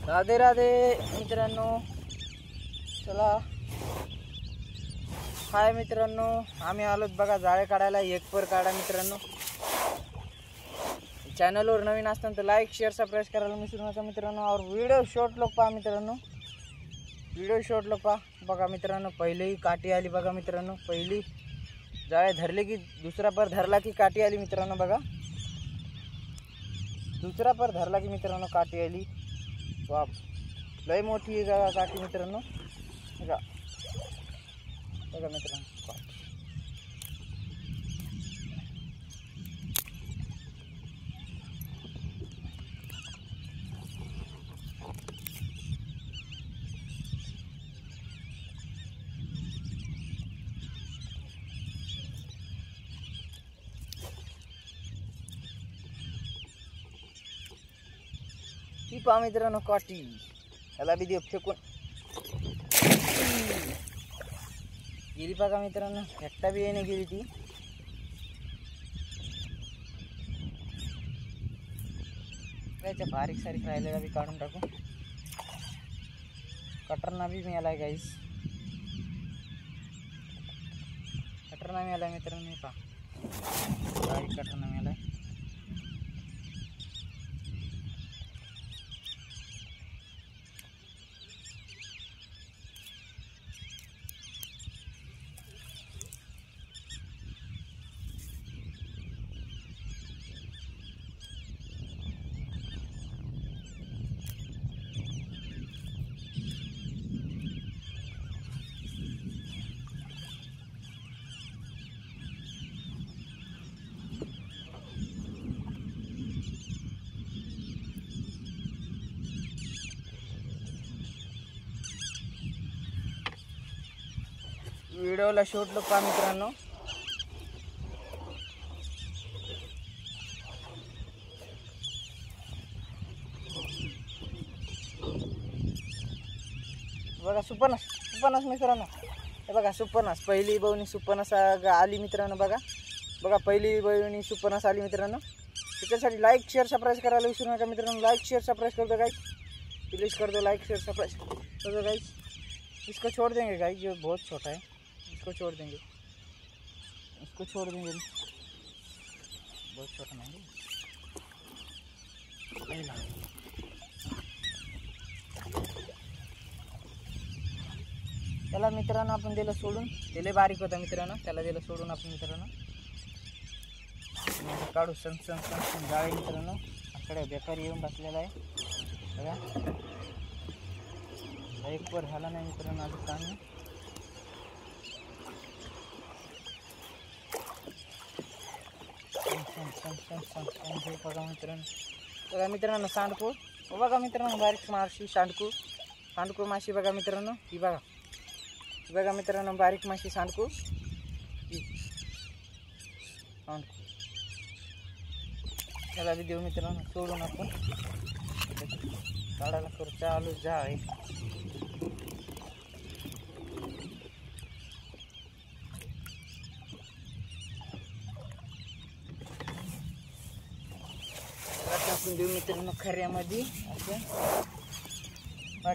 राधे राधे मित्रांनो, चला हाय मित्रांनो, आम्ही आलोत बघा जाळे काढायला। एक पर काढा मित्रांनो। चॅनलवर नवीन असताना तर लाईक शेअर सबस्क्राइब करायला विसरू नका मित्रांनो। और व्हिडिओ शॉर्ट लोक पहा मित्रांनो, व्हिडिओ शॉर्ट लोक पहा बघा मित्रांनो। पहिली काठी आली बघा मित्रांनो, पहिली जाळे धरले की दुसरा पर धरला की काठी आली मित्रांनो बघा। दुसरा पर धरला की मित्रांनो काठी आली। वाप लय मोठी आहे काठी मित्रांनो बघा, बघा मित्रांनो। ती पहा मित्रांनो काठी, याला बी देऊ फेकून। गिरी बघा मित्रांनो, एकटा बी येणे गेली ती। त्याच्या बारीक सारीक राहिलेला बी काढून टाकू। कटरना बी मिळालाय गाईस, कटरना मिळालाय मित्रांनो। पहा बारीक कटरना मिळालाय। व्हिडिओला शॉर्ट लोक पहा मित्रांनो। बघा सुपरनस, सुपरनस मित्रांनो, हे बघा सुपरनस। पहिली बवणी सुपरनस आली मित्रांनो बघा, बघा पहिली बवणी सुपरनस आली मित्रांनो। त्याच्यासाठी लाईक शेअर सबस्क्राइब करायला विसरू नका मित्रांनो। लाईक शेअर सबस्क्राइब कर दो गाइस, प्लीज कर दो लाईक शेअर सबस्क्राइब कर दो गाइस। इसको छोड़ देंगे गाइस, जो बहुत छोटा है, इसको छोड़ देंगे, इसको छोड़ देंगे, बहुत छोटा नहीं। त्याला मित्रांनो आपण दिलं सोडून, ते बारीक होता मित्रांनो, त्याला दिलं सोडून आपण मित्रांनो काढू। सण सण सण सण जाळे मित्रांनो। आकडे बेकारी येऊन बसलेला आहे बघा। एक पर झाला नाही मित्रांनो अजून काम। बघा मित्रांनो, बघा मित्रांनो सांडकू बघा मित्रांनो, बारीक माशी सांडकू, सांडकू माशी बघा मित्रांनो। ही बघा, बघा मित्रांनो बारीक माशी सांडकू, सांडकू त्याला बी देऊ मित्रांनो सोडून आपण काढायला करू चालू जाळे। टाकून देऊ मित्रांनो खऱ्यामध्ये असं।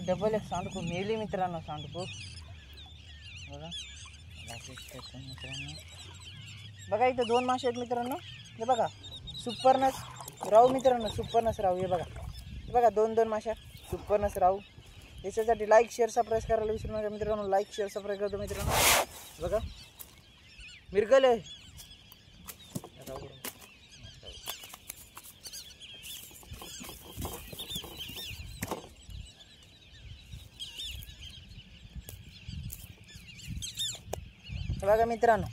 डबल एक सांडकू मेली मित्रांनो, सांडकू बघा मित्रांनो। बघा इथं दोन मासे आहेत मित्रांनो, हे बघा सुपरनस राहू मित्रांनो, सुपरनस राहू। हे बघा, हे बघा दोन दोन माशा सुपरनस राहू। याच्यासाठी लाईक शेअर सबस्क्राइब करायला विसरू नका मित्रांनो। लाईक शेअर सबस्क्राइब करतो मित्रांनो। बघा मिरगल आहे, बघा मित्रांनो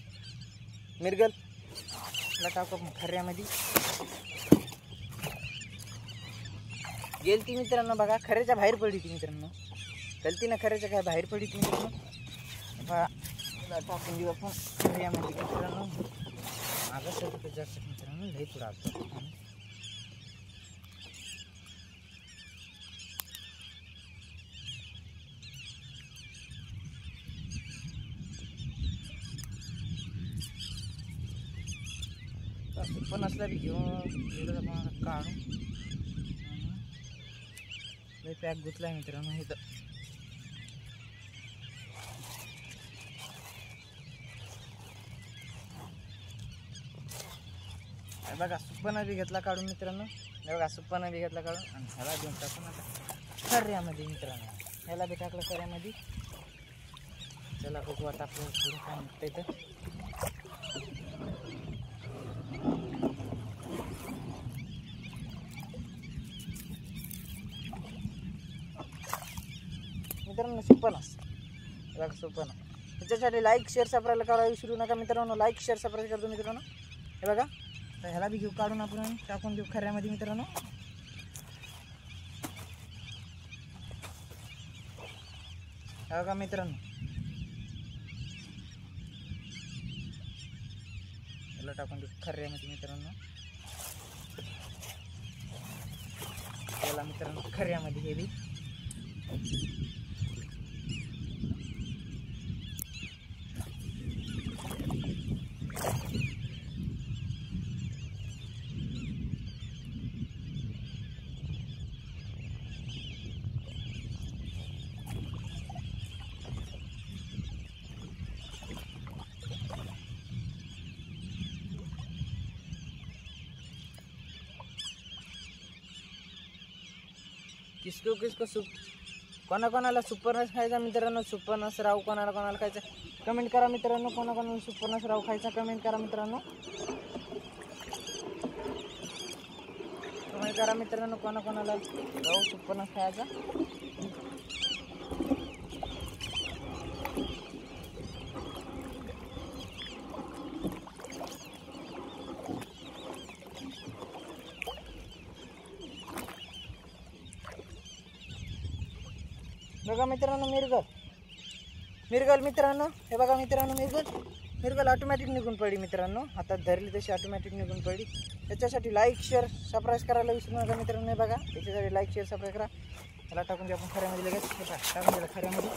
मिरगल टाकू खऱ्यामध्ये। गेलती मित्रांनो बघा, खऱ्याच्या बाहेर पडली ती मित्रांनो, गलतीनं खऱ्याच्या काय बाहेर पडली ती मित्रांनो। बघा टाकून देऊ आपण खऱ्यामध्ये मित्रांनो। मागं सर जास्त मित्रांनो लई पुढं असतो। पण असला बी घेऊन गेलं आपण काढून लय पॅक गुतलाय मित्रांनो इथं. हे बघा सुप्पना बी घेतला काढून मित्रांनो. हे बघा सुप्पना बी घेतला काढून आणि ह्याला देऊन टाकून आता खऱ्यामध्ये मित्रांनो. ह्याला बी टाकलं खऱ्यामध्ये. चला बघू आता आपल्याला पुढे काय निघतं इथं. मित्रांनो सुप्पनास बघा सुप्पना. त्याच्यासाठी लाईक शेअर सबस्क्राईब करायला विसरू नका मित्रांनो. लाईक शेअर सबस्क्राईब करतो मित्रांनो. हे बघा तर ह्याला बी घेऊ काढून आपण टाकून देऊ खऱ्यामध्ये मित्रांनो. हे बघा मित्रांनो ह्याला टाकून देऊ खऱ्यामध्ये मित्रांनो. याला मित्रांनो खऱ्यामध्ये हे बी किसको कोणाकोणाला सुप्पनस खायचा मित्रांनो. सुप्पनस राव कोणाला खायचा कमेंट करा मित्रांनो. कोणाकोणाला सुप्पनस राव खायचा कमेंट करा मित्रांनो. कमेंट करा मित्रांनो कोणाकोणाला राव सुप्पनस खायचा. बघा मित्रांनो मिरगल मित्रांनो. हे बघा मित्रांनो मिरगल ऑटोमॅटिक निघून पडली मित्रांनो. हातात धरली तशी ऑटोमॅटिक निघून पडली. त्याच्यासाठी लाईक शेअर सबस्क्राईब करायला विसरू नका मित्रांनो. हे बघा त्याच्यासाठी लाईक शेअर सबस्क्राईब करा. त्याला टाकून दे आपण खऱ्यामध्ये लगेच. हे टाकून दिलं खऱ्यामध्ये.